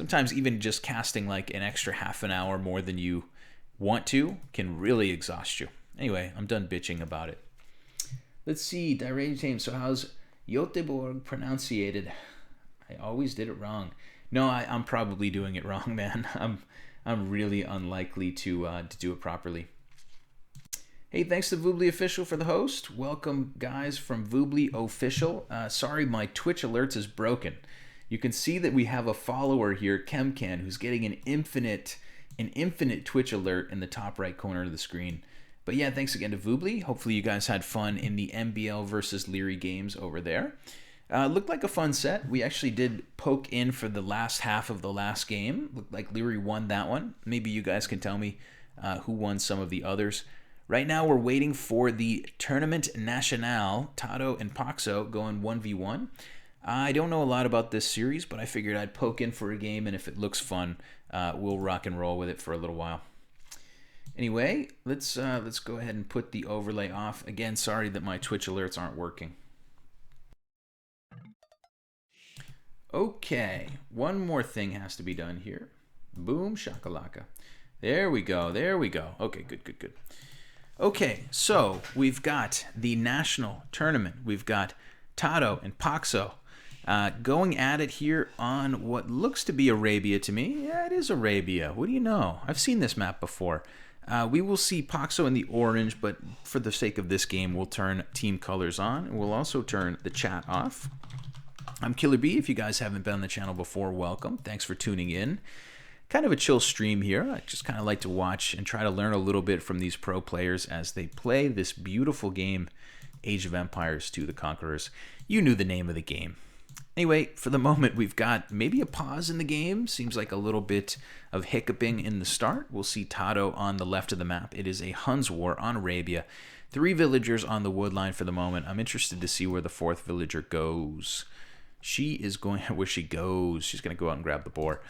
sometimes even just casting like an extra half an hour more than you want to can really exhaust you. Anyway, I'm done bitching about it. Let's see, Direct James. So how's Göteborg pronunciated? I always did it wrong. No, I'm probably doing it wrong, man. I'm really unlikely to do it properly. Hey, thanks to Voobly Official for the host. Welcome, guys, from Voobly Official. Sorry, my Twitch alerts is broken. You can see that we have a follower here, Kemcan, who's getting an infinite Twitch alert in the top right corner of the screen. But yeah, thanks again to Voobly. Hopefully you guys had fun in the MBL versus Leary games over there. Looked like a fun set. We actually did poke in for the last half of the last game. Looked like Leary won that one. Maybe you guys can tell me who won some of the others. Right now we're waiting for the Tournament National, TaToH and Poxo going 1v1. I don't know a lot about this series, but I figured I'd poke in for a game, and if it looks fun, we'll rock and roll with it for a little while. Anyway, let's go ahead and put the overlay off. Again, sorry that my Twitch alerts aren't working. Okay, one more thing has to be done here. Boom shakalaka. There we go, there we go. Okay, good. Okay, so we've got the national tournament. We've got TaToH and Poxo going at it here on what looks to be Arabia to me. Yeah, it is Arabia. What do you know? I've seen this map before. We will see Poxo in the orange, but for the sake of this game, we'll turn team colors on, and we'll also turn the chat off. I'm Killer B. If you guys haven't been on the channel before, welcome. Thanks for tuning in. Kind of a chill stream here. I just kind of like to watch and try to learn a little bit from these pro players as they play this beautiful game, Age of Empires 2: The Conquerors. You knew the name of the game. Anyway, for the moment, we've got maybe a pause in the game. Seems like a little bit of hiccuping in the start. We'll see TaToH on the left of the map. It is a Huns war on Arabia. 3 villagers on the wood line for the moment. I'm interested to see where the 4th villager goes. She is going where she goes. She's going to go out and grab the boar.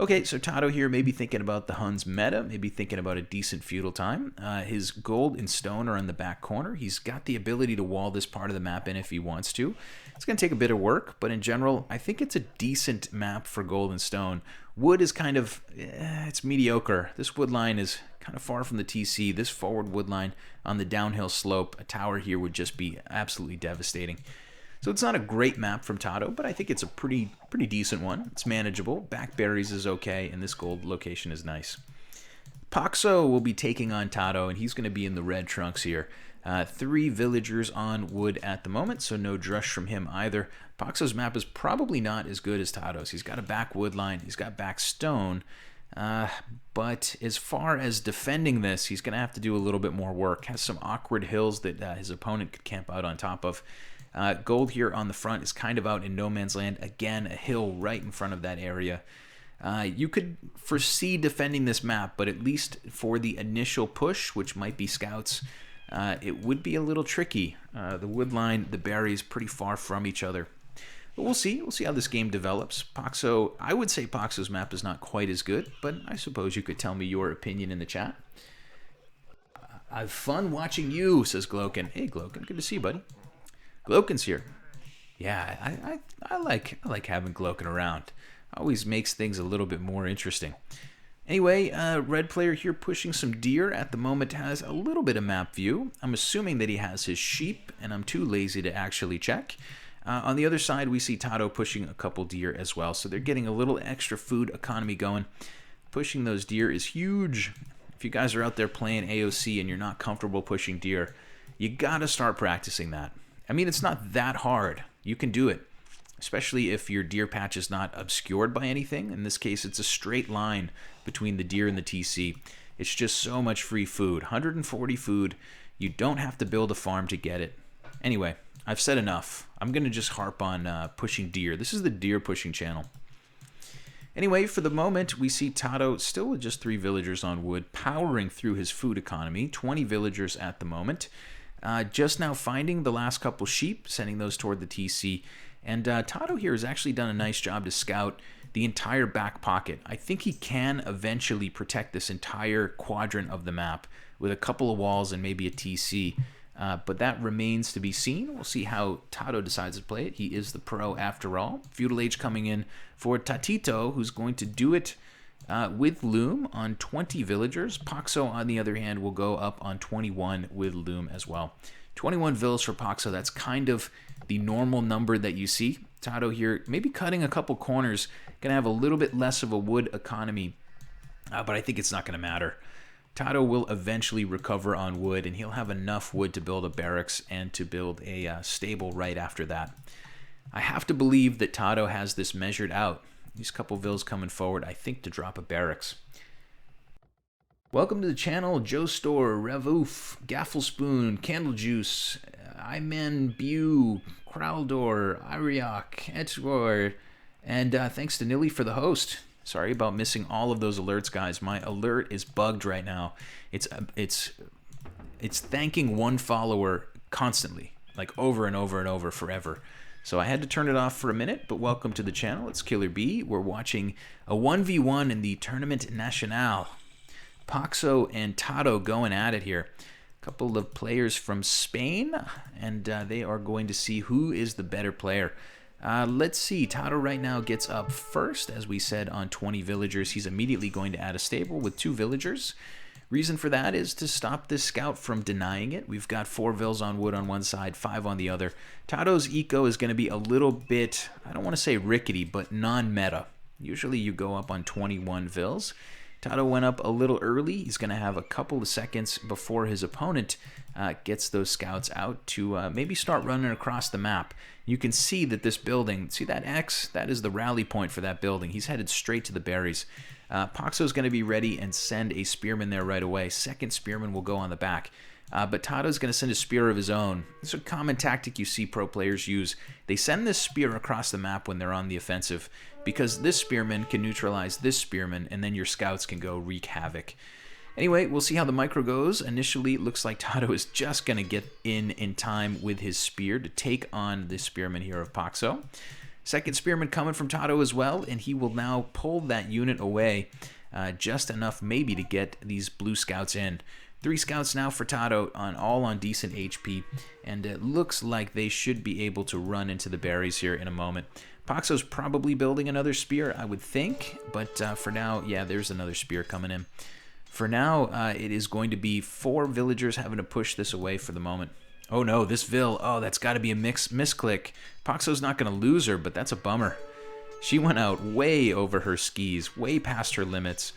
Okay, so TaToH here maybe thinking about the Huns meta, maybe thinking about a decent feudal time. His gold and stone are in the back corner. He's got the ability to wall this part of the map in if he wants to. It's going to take a bit of work, but in general, I think it's a decent map for gold and stone. Wood is kind of, it's mediocre. This wood line is kind of far from the TC. This forward wood line on the downhill slope, a tower here would just be absolutely devastating. So it's not a great map from TaToH, but I think it's a pretty decent one. It's manageable. Backberries is okay, and this gold location is nice. Poxo will be taking on TaToH, and he's going to be in the red trunks here. 3 villagers on wood at the moment, so no drush from him either. Poxo's map is probably not as good as TaToH's. He's got a back wood line. He's got back stone. But as far as defending this, he's going to have to do a little bit more work. Has some awkward hills that his opponent could camp out on top of. Gold here on the front is kind of out in no man's land. Again, a hill right in front of that area. You could foresee defending this map, but at least for the initial push, which might be scouts, it would be a little tricky. The wood line, the berries, pretty far from each other. But we'll see. We'll see how this game develops. Poxo, I would say Poxo's map is not quite as good, but I suppose you could tell me your opinion in the chat. I've fun watching you, says Gloken. Hey, Gloken, good to see you, buddy. Gloken's here. Yeah, I like having Gloken around. Always makes things a little bit more interesting. Anyway, red player here pushing some deer at the moment has a little bit of map view. I'm assuming that he has his sheep, and I'm too lazy to actually check. On the other side, we see TaToH pushing a couple deer as well, so they're getting a little extra food economy going. Pushing those deer is huge. If you guys are out there playing AOC and you're not comfortable pushing deer, you gotta start practicing that. I mean, it's not that hard. You can do it, especially if your deer patch is not obscured by anything. In this case, it's a straight line between the deer and the TC. It's just so much free food. 140 food. You don't have to build a farm to get it. Anyway, I've said enough. I'm going to just harp on pushing deer. This is the deer pushing channel. Anyway, for the moment, we see TaToH still with just 3 villagers on wood, powering through his food economy. 20 villagers at the moment. Just now finding the last couple sheep, sending those toward the TC. And TaToH here has actually done a nice job to scout the entire back pocket. I think he can eventually protect this entire quadrant of the map with a couple of walls and maybe a TC. but that remains to be seen. We'll see how TaToH decides to play it. He is the pro after all. Feudal Age coming in for TaToH, who's going to do it with Loom on 20 villagers. Poxo, on the other hand, will go up on 21 with Loom as well. 21 vills for Poxo. That's kind of the normal number that you see. TaToH here, maybe cutting a couple corners, going to have a little bit less of a wood economy, but I think it's not going to matter. TaToH will eventually recover on wood, and he'll have enough wood to build a barracks and to build a stable right after that. I have to believe that TaToH has this measured out. These couple vills coming forward, I think, to drop a barracks. Welcome to the channel, Joe Store, Revoof, Gafflespoon, Candle Juice, Iman Bew, Crowldor, Ariok, Etwar, and thanks to Nilly for the host. Sorry about missing all of those alerts, guys. My alert is bugged right now. It's thanking one follower constantly, like over and over and over forever. So I had to turn it off for a minute, but welcome to the channel. It's Killer B. We're watching a 1v1 in the Tournament Nacional. Poxo and TaToH going at it here. A couple of players from Spain, and they are going to see who is the better player. Let's see. TaToH right now gets up first, as we said, on 20 villagers. He's immediately going to add a stable with 2 villagers. Reason for that is to stop this scout from denying it. We've got 4 vills on wood on one side, 5 on the other. TaToH's eco is going to be a little bit, I don't want to say rickety, but non-meta. Usually you go up on 21 vills. TaToH went up a little early. He's going to have a couple of seconds before his opponent gets those scouts out to maybe start running across the map. You can see that this building, see that X? That is the rally point for that building. He's headed straight to the berries. Poxo is going to be ready and send a spearman there right away. Second spearman will go on the back. But TaToH is going to send a spear of his own. This is a common tactic you see pro players use. They send this spear across the map when they're on the offensive because this spearman can neutralize this spearman, and then your scouts can go wreak havoc. Anyway, we'll see how the micro goes. Initially, it looks like TaToH is just going to get in time with his spear to take on this spearman here of Poxo. Second spearman coming from TaToH as well, and he will now pull that unit away just enough maybe to get these blue scouts in. 3 scouts now for TaToH, all on decent HP, and it looks like they should be able to run into the berries here in a moment. Poxo's probably building another spear, I would think, but for now, yeah, there's another spear coming in. For now, it is going to be 4 villagers having to push this away for the moment. Oh no, this vill, oh, that's got to be a misclick. Poxo's not going to lose her, but that's a bummer. She went out way over her skis, way past her limits.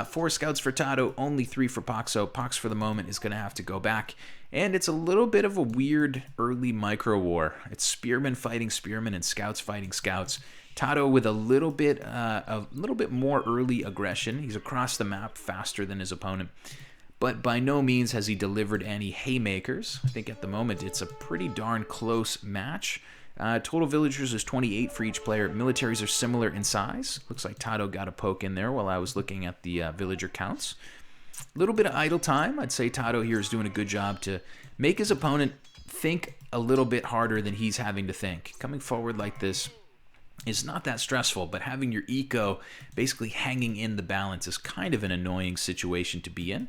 4 scouts for TaToH, only 3 for Poxo. Pox for the moment is going to have to go back. And it's a little bit of a weird early micro war. It's spearmen fighting spearmen and scouts fighting scouts. TaToH with a little bit more early aggression. He's across the map faster than his opponent. But by no means has he delivered any haymakers. I think at the moment it's a pretty darn close match. Total villagers is 28 for each player. Militaries are similar in size. Looks like TaToH got a poke in there while I was looking at the villager counts. A little bit of idle time. I'd say TaToH here is doing a good job to make his opponent think a little bit harder than he's having to think. Coming forward like this is not that stressful, but having your eco basically hanging in the balance is kind of an annoying situation to be in.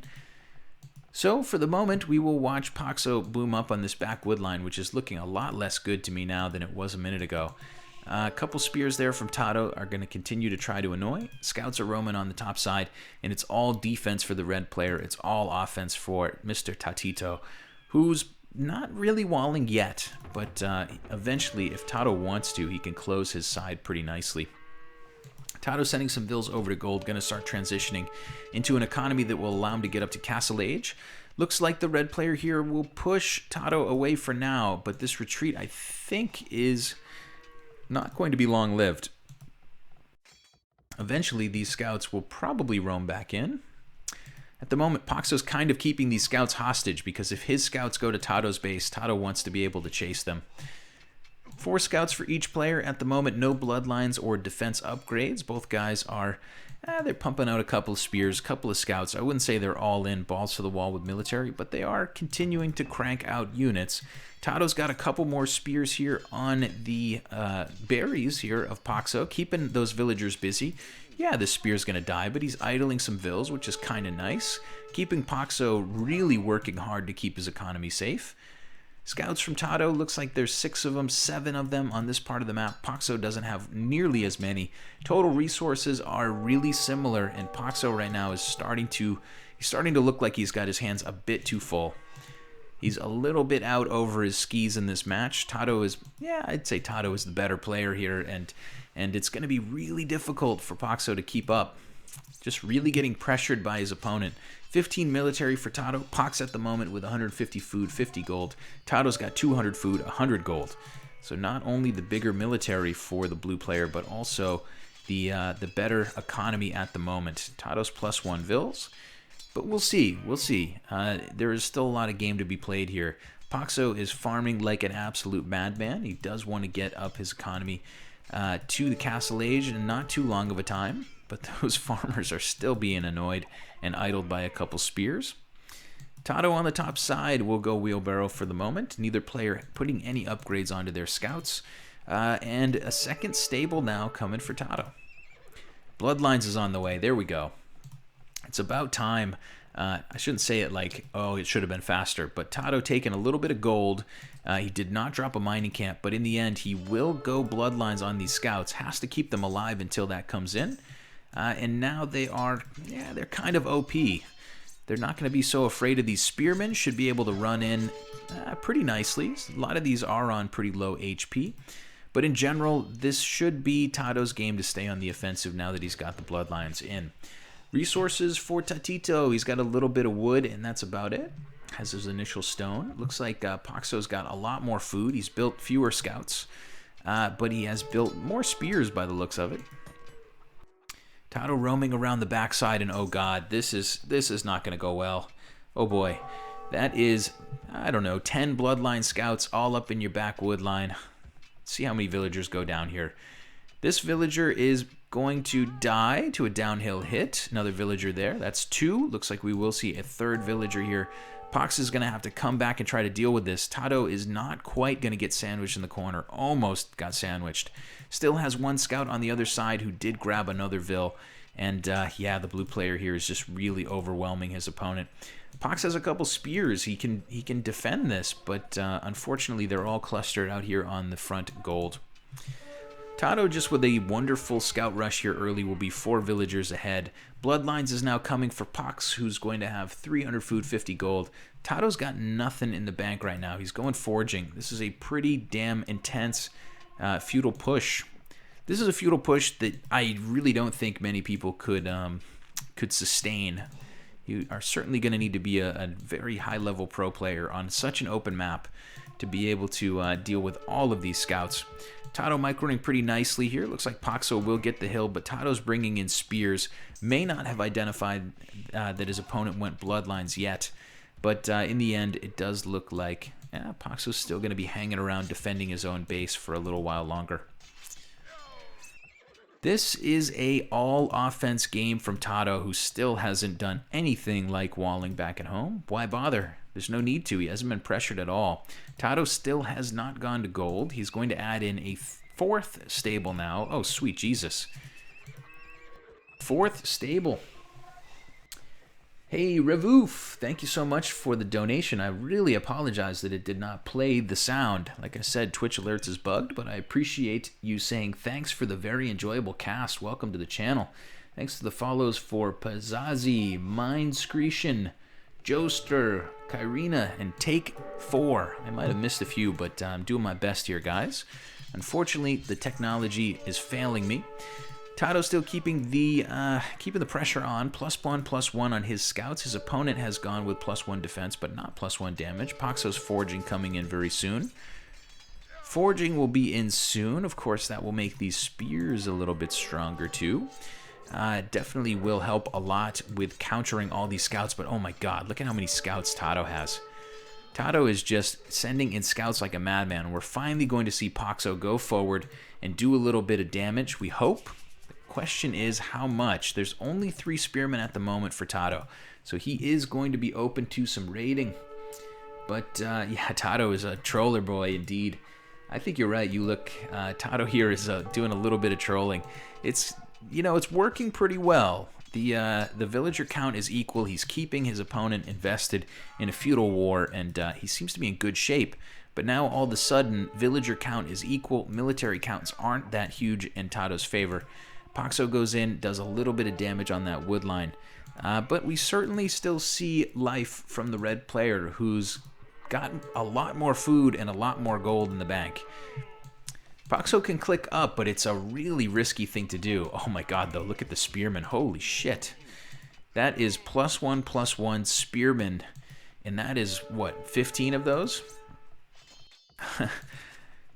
So for the moment, we will watch Poxo boom up on this back wood line, which is looking a lot less good to me now than it was a minute ago. A couple spears there from TaToH are going to continue to try to annoy. Scouts are roaming on the top side, and it's all defense for the red player. It's all offense for Mr. TaToH, who's not really walling yet, but eventually, if TaToH wants to, he can close his side pretty nicely. TaToH sending some vills over to gold, going to start transitioning into an economy that will allow him to get up to Castle Age. Looks like the red player here will push TaToH away for now, but this retreat, I think, is not going to be long-lived. Eventually, these scouts will probably roam back in. At the moment, Poxo's kind of keeping these scouts hostage because if his scouts go to TaToH's base, TaToH wants to be able to chase them. 4 scouts for each player at the moment. No bloodlines or defense upgrades. Both guys are, they're pumping out a couple of spears, a couple of scouts. I wouldn't say they're all in, balls to the wall with military, but they are continuing to crank out units. TaToH's got a couple more spears here on the berries here of Poxo, keeping those villagers busy. Yeah, this spear's going to die, but he's idling some vills, which is kind of nice. Keeping Poxo really working hard to keep his economy safe. Scouts from TaToH, looks like there's 6 of them, 7 of them on this part of the map. Poxo doesn't have nearly as many. Total resources are really similar, and Poxo right now is starting to look like he's got his hands a bit too full. He's a little bit out over his skis in this match. TaToH is, yeah, I'd say TaToH is the better player here, and it's going to be really difficult for Poxo to keep up. Just really getting pressured by his opponent. 15 military for TaToH. Pox at the moment with 150 food, 50 gold. TaToH's got 200 food, 100 gold. So not only the bigger military for the blue player, but also the better economy at the moment. TaToH's +1 vills. But we'll see. We'll see. There is still a lot of game to be played here. Poxo is farming like an absolute madman. He does want to get up his economy to the castle age in not too long of a time. But those farmers are still being annoyed and idled by a couple spears. TaToH on the top side will go wheelbarrow for the moment. Neither player putting any upgrades onto their scouts. And a second stable now coming for TaToH. Bloodlines is on the way. There we go. It's about time. I shouldn't say it like, oh, it should have been faster. But TaToH taking a little bit of gold. He did not drop a mining camp. But in the end, he will go bloodlines on these scouts. Has to keep them alive until that comes in. And now they are, yeah, they're kind of OP. They're not going to be so afraid of these spearmen. Should be able to run in pretty nicely. A lot of these are on pretty low HP. But in general, this should be TaToH's game to stay on the offensive now that he's got the bloodlines in. Resources for TaToH. He's got a little bit of wood, and that's about it. Has his initial stone. Looks like Poxo's got a lot more food. He's built fewer scouts, but he has built more spears by the looks of it. TaToH roaming around the backside, and oh god, this is not going to go well. Oh boy. That is, I don't know, 10 bloodline scouts all up in your backwood line. See how many villagers go down here. This villager is going to die to a downhill hit. Another villager there. That's 2. Looks like we will see a 3rd villager here. Pox is going to have to come back and try to deal with this. TaToH is not quite going to get sandwiched in the corner. Almost got sandwiched. Still has 1 scout on the other side who did grab another vill. And yeah, the blue player here is just really overwhelming his opponent. Pox has a couple spears. He can defend this, but unfortunately they're all clustered out here on the front gold. TaToH just with a wonderful scout rush here early will be 4 villagers ahead. Bloodlines is now coming for Pox, who's going to have 300 food, 50 gold. TaToH's got nothing in the bank right now. He's going foraging. This is a pretty damn intense feudal push. This is a feudal push that I really don't think many people could sustain. You are certainly going to need to be a very high-level pro player on such an open map to be able to deal with all of these scouts. TaToH microing pretty nicely here. Looks like Poxo will get the hill, but TaToH's bringing in spears. May not have identified that his opponent went bloodlines yet, but in the end, it does look like Poxo's still going to be hanging around defending his own base for a little while longer. This is a all-offense game from TaToH, who still hasn't done anything like walling back at home. Why bother? There's no need to. He hasn't been pressured at all. TaToH still has not gone to gold. He's going to add in a 4th stable now. Oh, sweet Jesus. 4th stable. Hey, Revoof, thank you so much for the donation. I really apologize that it did not play the sound. Like I said, Twitch Alerts is bugged, but I appreciate you saying thanks for the very enjoyable cast. Welcome to the channel. Thanks to the follows for Pazazzi, Mindscretion, Joester, Kyrina, and Take 4. I might have missed a few, but I'm doing my best here, guys. Unfortunately, the technology is failing me. TaToH still keeping the pressure on. +1/+1 on his scouts. His opponent has gone with +1 defense, but not +1 damage. Poxo's foraging coming in very soon. Foraging will be in soon. Of course, that will make these spears a little bit stronger too. Definitely will help a lot with countering all these scouts, but oh my god, look at how many scouts TaToH has. TaToH is just sending in scouts like a madman. We're finally going to see Poxo go forward and do a little bit of damage, we hope. The question is how much. There's only 3 spearmen at the moment for TaToH, so he is going to be open to some raiding. But yeah, TaToH is a troller boy indeed. I think you're right. You look, TaToH here is doing a little bit of trolling. It's, you know, it's working pretty well. The villager count is equal. He's keeping his opponent invested in a feudal war, and he seems to be in good shape. But now all of a sudden, villager count is equal. Military counts aren't that huge in TaToH's favor. Poxo goes in, does a little bit of damage on that wood line. But we certainly still see life from the red player, who's got a lot more food and a lot more gold in the bank. Poxo can click up, but it's a really risky thing to do. Oh my god, though, look at the spearmen. Holy shit. That is +1/+1 spearmen, and that is, what, 15 of those?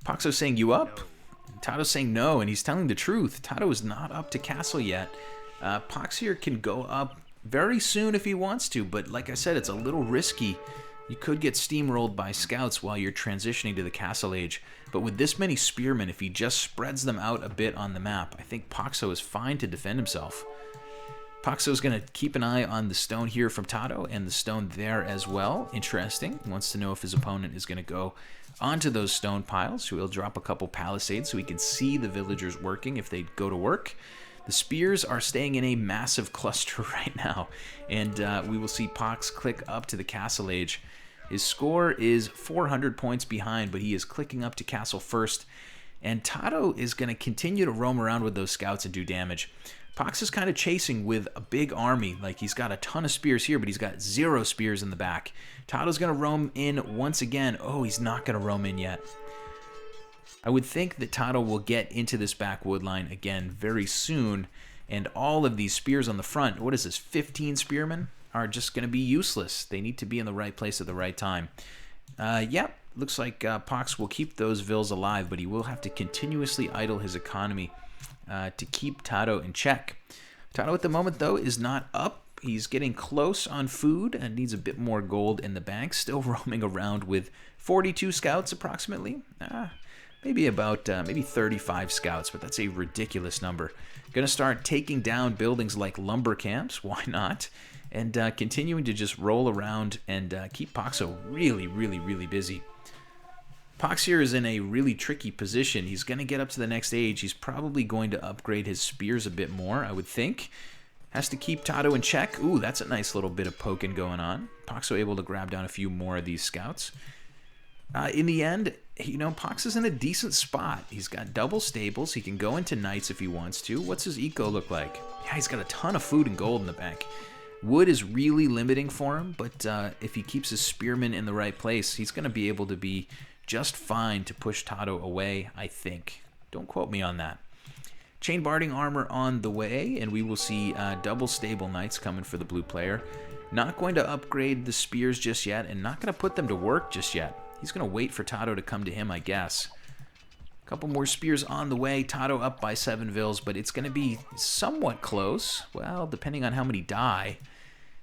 Poxo's saying, you up? TaToH's saying no, and he's telling the truth. TaToH is not up to castle yet. Pox here can go up very soon if he wants to, but like I said, it's a little risky. You could get steamrolled by scouts while you're transitioning to the castle age, but with this many spearmen, if he just spreads them out a bit on the map, I think Poxo is fine to defend himself. Poxo's going to keep an eye on the stone here from TaToH and the stone there as well. Interesting. Wants to know if his opponent is going to go onto those stone piles. So he'll drop a couple palisades so he can see the villagers working if they go to work. The spears are staying in a massive cluster right now, and we will see Pox click up to the castle age. His score is 400 points behind, but he is clicking up to castle first, and TaToH is going to continue to roam around with those scouts and do damage. Pox is kind of chasing with a big army. Like, he's got a ton of spears here, but he's got 0 spears in the back. TaToH's going to roam in once again. Oh, he's not going to roam in yet. I would think that TaToH will get into this back wood line again very soon, and all of these spears on the front, what is this, 15 spearmen, are just going to be useless. They need to be in the right place at the right time. Yep, looks like Pox will keep those vills alive, but he will have to continuously idle his economy to keep TaToH in check. TaToH at the moment, though, is not up. He's getting close on food and needs a bit more gold in the bank. Still roaming around with 42 scouts approximately. Maybe about maybe 35 scouts, but that's a ridiculous number. Gonna start taking down buildings like lumber camps, why not? And continuing to just roll around and keep Poxo really, really, really busy. Pox here is in a really tricky position. He's gonna get up to the next age. He's probably going to upgrade his spears a bit more, I would think. Has to keep TaToH in check. Ooh, that's a nice little bit of poking going on. Poxo able to grab down a few more of these scouts. In the end, you know, Pox is in a decent spot. He's got double stables. He can go into knights if he wants to. What's his eco look like? Yeah, he's got a ton of food and gold in the bank. Wood is really limiting for him, but if he keeps his spearmen in the right place, he's going to be able to be just fine to push TaToH away, I think. Don't quote me on that. Chain barding armor on the way, and we will see double stable knights coming for the blue player. Not going to upgrade the spears just yet, and not going to put them to work just yet. He's going to wait for TaToH to come to him, I guess. A couple more spears on the way. TaToH up by 7 vills, but it's going to be somewhat close. Well, depending on how many die.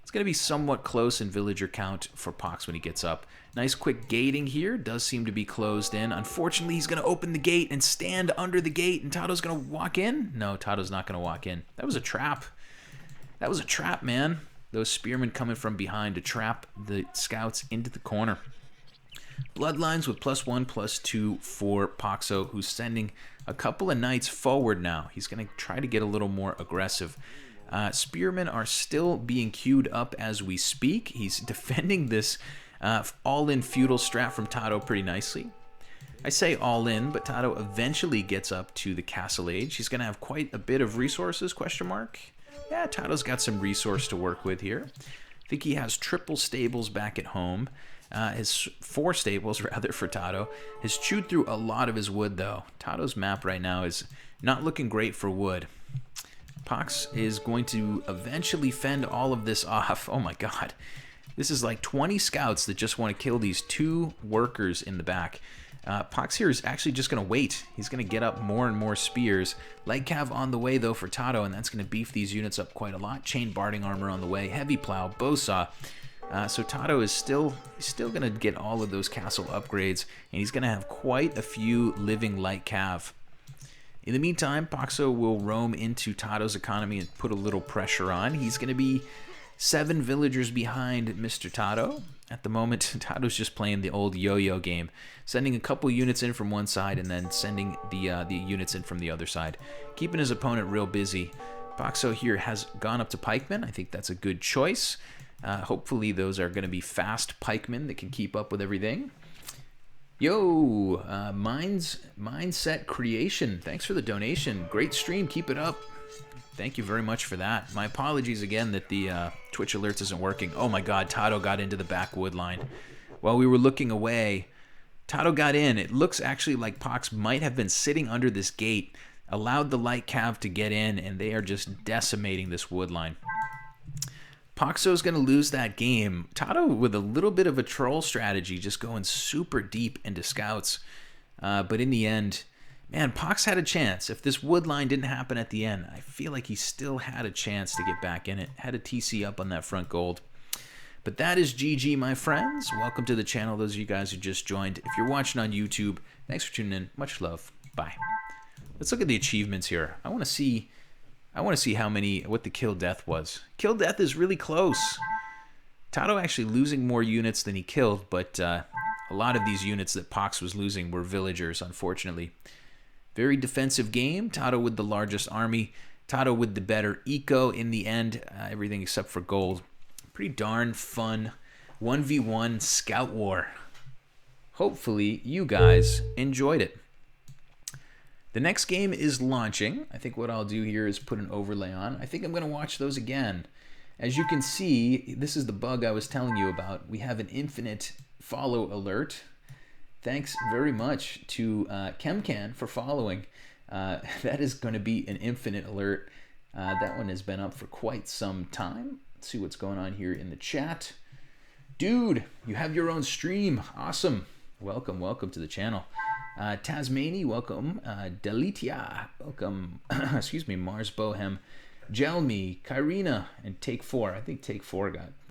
It's going to be somewhat close in villager count for Pox when he gets up. Nice quick gating here. Does seem to be closed in. Unfortunately, he's going to open the gate and stand under the gate, and TaToH's going to walk in? No, TaToH's not going to walk in. That was a trap. That was a trap, man. Those spearmen coming from behind to trap the scouts into the corner. Bloodlines with +1/+2 for Poxo, who's sending a couple of knights forward now. He's going to try to get a little more aggressive. Spearmen are still being queued up as we speak. He's defending this all-in feudal strat from TaToH pretty nicely. I say all-in, but TaToH eventually gets up to the castle age. He's going to have quite a bit of resources, question mark. Yeah, TaToH's got some resource to work with here. I think he has triple stables back at home. His 4 stables, rather, for TaToH. Has chewed through a lot of his wood, though. TaToH's map right now is not looking great for wood. Pox is going to eventually fend all of this off. Oh my god. This is like 20 scouts that just want to kill these 2 workers in the back. Pox here is actually just going to wait. He's going to get up more and more spears. Leg cav on the way, though, for TaToH, and that's going to beef these units up quite a lot. Chain barding armor on the way. Heavy plow, bow saw. So TaToH is still going to get all of those castle upgrades, and he's going to have quite a few living light cav. In the meantime, Poxo will roam into TaToH's economy and put a little pressure on. He's going to be 7 villagers behind Mr. TaToH. At the moment, TaToH's just playing the old yo-yo game, sending a couple units in from one side and then sending the units in from the other side, keeping his opponent real busy. Poxo here has gone up to pikemen. I think that's a good choice. Hopefully those are going to be fast pikemen that can keep up with everything. Yo, Mindset Creation, thanks for the donation. Great stream, keep it up. Thank you very much for that. My apologies again that the Twitch alerts isn't working. Oh my god, TaToH got into the back wood line. While we were looking away, TaToH got in. It looks actually like Pox might have been sitting under this gate, allowed the light cav to get in, and they are just decimating this wood line. Poxo's going to lose that game. TaToH with a little bit of a troll strategy, just going super deep into scouts. But in the end, man, Pox had a chance. If this wood line didn't happen at the end, I feel like he still had a chance to get back in it. Had a TC up on that front gold. But that is GG, my friends. Welcome to the channel, those of you guys who just joined. If you're watching on YouTube, thanks for tuning in. Much love. Bye. Let's look at the achievements here. I want to see what the kill death was. Kill death is really close. TaToH actually losing more units than he killed, but a lot of these units that Pox was losing were villagers, unfortunately. Very defensive game. TaToH with the largest army. TaToH with the better eco in the end. Everything except for gold. Pretty darn fun 1v1 scout war. Hopefully you guys enjoyed it. The next game is launching. I think what I'll do here is put an overlay on. I think I'm going to watch those again. As you can see, this is the bug I was telling you about. We have an infinite follow alert. Thanks very much to Chemcan for following. That is going to be an infinite alert. That one has been up for quite some time. Let's see what's going on here in the chat. Dude, you have your own stream. Awesome. Welcome, welcome to the channel. Tasmani, welcome. Delitia, welcome. Excuse me, Mars Bohem. Jelmy, Kyrina, and Take 4. I think Take 4 got